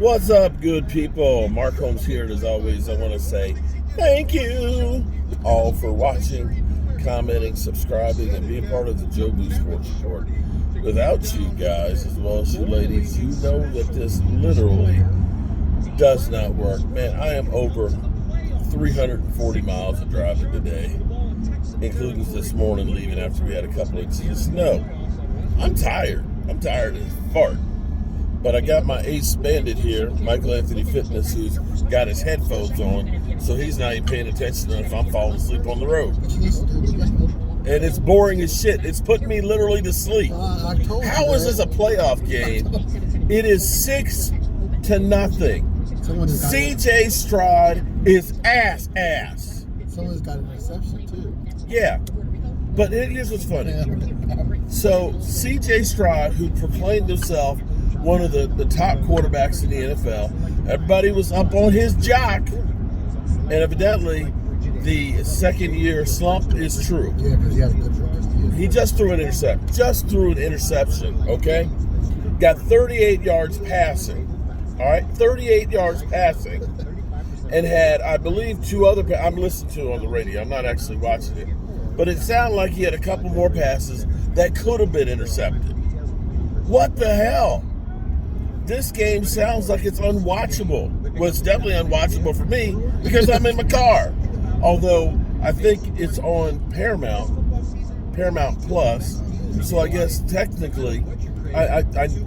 What's up, good people? Mark Holmes here, and as always, I want to say thank you all for watching, commenting, subscribing, and being part of the Joe Boo Sports Report. Without you guys, as well as you ladies, you know that this literally does not work. Man, I am over 340 miles of driving today, including this morning leaving after we had a couple inches of snow. I'm tired. I'm tired as fart. But I got my ace bandit here, Michael Anthony Fitness, who's got his headphones on, so he's not even paying attention if I'm falling asleep on the road. And it's boring as shit. It's putting me literally to sleep. How is this a playoff game? It is 6-0. CJ Stroud is ass. Someone's got an interception, too. Yeah. But here's what's funny. So, CJ Stroud, who proclaimed himself one of the top quarterbacks in the NFL, everybody was up on his jock, and evidently the second-year slump is true. Yeah, because he had a good run. He just threw an interception, okay? Got 38 yards passing, all right? 38 yards passing, and had, I believe, two other I'm listening to it on the radio. I'm not actually watching it. But it sounded like he had a couple more passes that could have been intercepted. What the hell? This game sounds like it's unwatchable. Well, it's definitely unwatchable for me because I'm in my car. Although I think it's on Paramount Plus. So I guess technically, I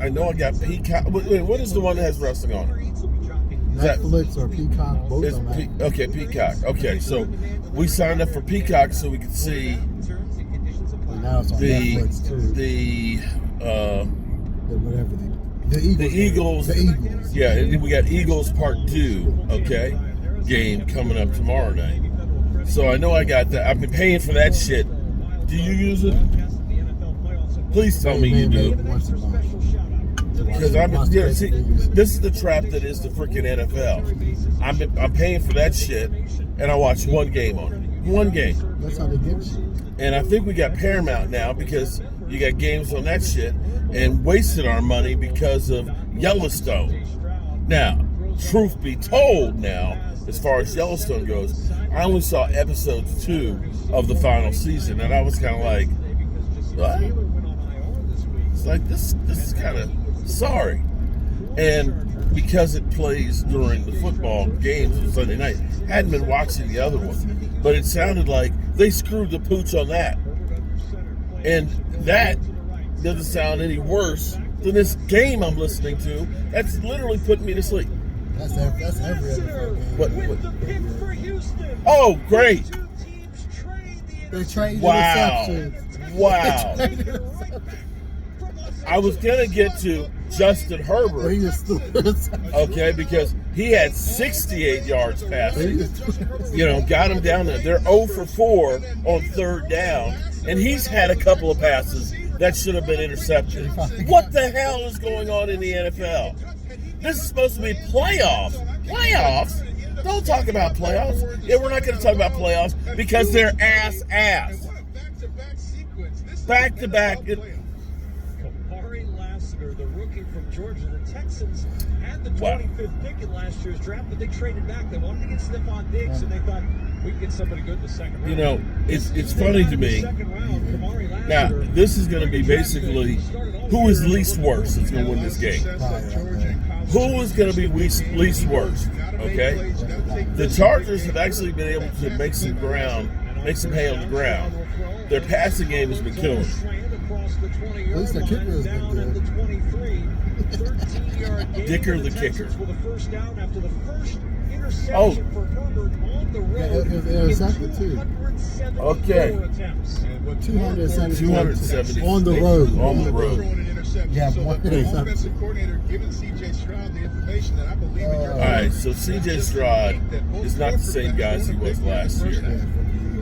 know I got Peacock. Wait, what is the one that has wrestling on it? Netflix or Peacock, both of them. Okay, Peacock. Okay, so we signed up for Peacock so we could see now it's on Netflix too. The Eagles. Yeah, and then we got Eagles Part 2, okay, game coming up tomorrow night. So I know I got that. I've been paying for that shit. Do you use it? Please tell me you do. Because see, this is the trap that is the freaking NFL. I'm paying for that shit, and I watch one game on it. One game. That's how they get you. And I think we got Paramount now because you got games on that shit, and wasted our money because of Yellowstone. Now, truth be told now, as far as Yellowstone goes, I only saw episode 2 of the final season, and I was kind of like, what? It's like, this is kind of sorry. And because it plays during the football games on Sunday night, hadn't been watching the other one, but it sounded like they screwed the pooch on that. And that doesn't sound any worse than this game I'm listening to. That's literally putting me to sleep. That's every other game. What? Oh, great! They trade Wow! I was gonna get to Justin Herbert, okay, because he had 68 yards passing. Got him down there. They're 0 for 4 on third down, and he's had a couple of passes that should have been intercepted. What the hell is going on in the NFL? This is supposed to be playoffs. Playoffs? Don't talk about playoffs. Yeah, we're not going to talk about playoffs because they're ass. Back to back. The rookie from Georgia, the Texans had the 25th pick in last year's draft, but they traded back. They wanted to get Stephon Diggs, and they thought we could get somebody good in the second round. It's funny to me. Now, this is going to be basically who is least worst is going to win this game. Who is going to be least worst? Okay, the Chargers have actually been able to make some hay on the ground. Their passing game has been killing. At least the kicker has been good. Dicker the kicker. Oh. Intercepted too. Okay. 270 on the road. On the road. Yeah, one interception. All right, so CJ Stroud is not the same guy as he was last year.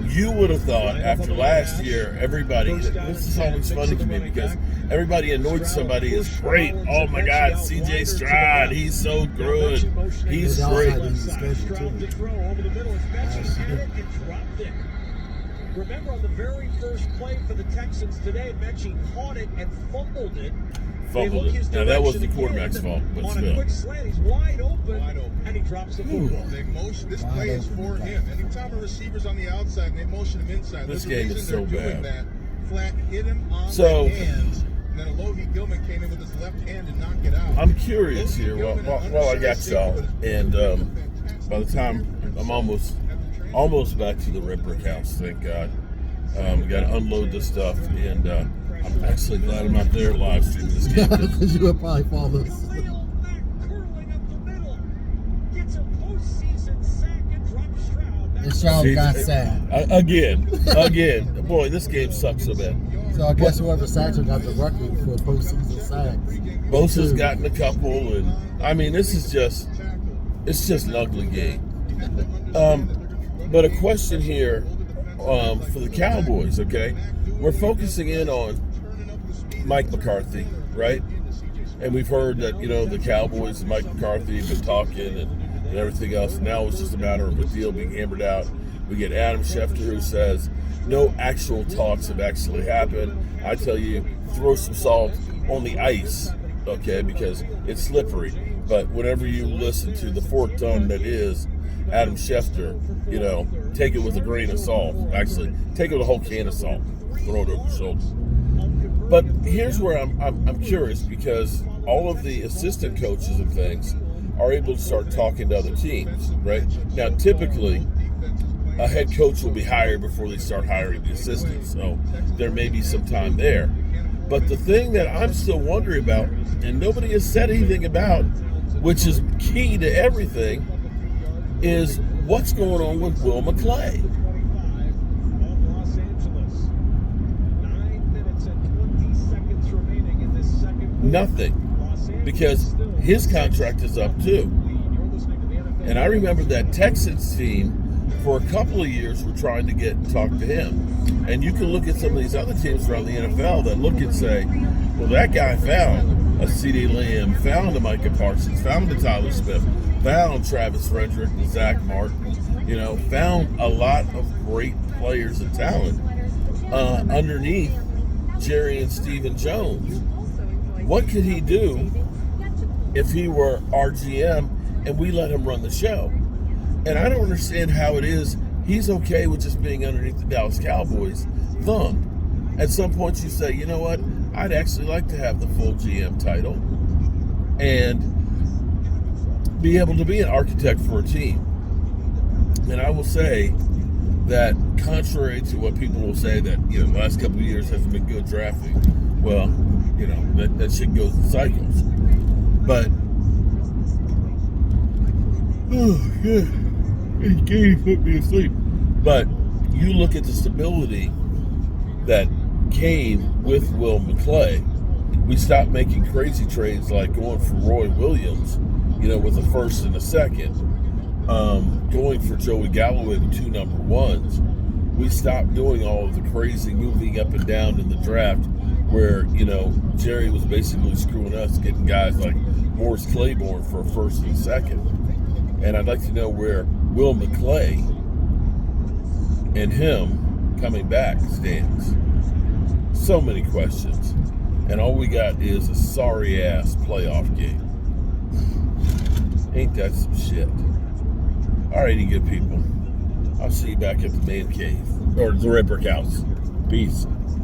You would have thought after last year, everybody, this is always funny to me because everybody annoyed somebody as great. Oh my God, CJ Stroud, he's so good. He's great. Remember on the very first play for the Texans today, Mechie caught it and fumbled it. Fumbled it. Now, that was the quarterback's fault, but on still. a quick slant, he's wide open, and he drops the football. They motion. This play is for him. Anytime a receiver's on the outside and they motion him inside, This there's game a is reason so they're doing bad. that. Flat hit him on So- the hands, and then Alohi Gilman came in with his left hand and knocked it out. I'm curious here while I got y'all, and by the time I'm almost back to the Red Brick House, thank God. We got to unload this stuff, and I'm actually glad I'm not there live streaming this game. Because you would probably fall this. Khalil Mack curling up the middle. Gets a postseason sack and drops Stroud. And Stroud got sacked. Again. Boy, this game sucks so bad. So I guess whoever sacked him got the record for postseason sacks. Bosa's gotten a couple, and I mean, it's just an ugly game. But a question here for the Cowboys, okay? We're focusing in on Mike McCarthy, right? And we've heard that, the Cowboys and Mike McCarthy have been talking and everything else. Now it's just a matter of a deal being hammered out. We get Adam Schefter, who says no actual talks have actually happened. I tell you, throw some salt on the ice, okay, because it's slippery. But whenever you listen to the forked tongue that is Adam Schefter, take it with a grain of salt. Actually, take it with a whole can of salt. Throw it over your shoulder. But here's where I'm curious, because all of the assistant coaches and things are able to start talking to other teams, right? Now, typically, a head coach will be hired before they start hiring the assistants, so there may be some time there. But the thing that I'm still wondering about, and nobody has said anything about, which is key to everything, is what's going on with Will McClay. Los Angeles. 9 minutes and 20 seconds remaining in this second quarter. Nothing, because his contract is up too. And I remember that Texans team for a couple of years were trying to get and talk to him. And you can look at some of these other teams around the NFL that look and say, well, that guy found a C.D. Lamb, found a Micah Parsons, found a Tyler Smith, found Travis Frederick and Zach Martin, found a lot of great players and talent underneath Jerry and Stephen Jones. What could he do if he were our GM and we let him run the show? And I don't understand how it is he's okay with just being underneath the Dallas Cowboys' thumb. At some point you say, you know what, I'd actually like to have the full GM title and be able to be an architect for a team. And I will say that contrary to what people will say that, the last couple of years hasn't been good drafting, well, that shit goes in cycles. But, this game put me asleep. But you look at the stability that came with Will McClay. We stopped making crazy trades like going for Roy Williams, with a first and a second, going for Joey Galloway with 2 number ones. We stopped doing all of the crazy moving up and down in the draft where, Jerry was basically screwing us, getting guys like Morris Claiborne for a first and a second. And I'd like to know where Will McClay and him coming back stands. So many questions. And all we got is a sorry-ass playoff game. Ain't that some shit? Alrighty, good people. I'll see you back at the man cave. Or the Red Brick House. Peace.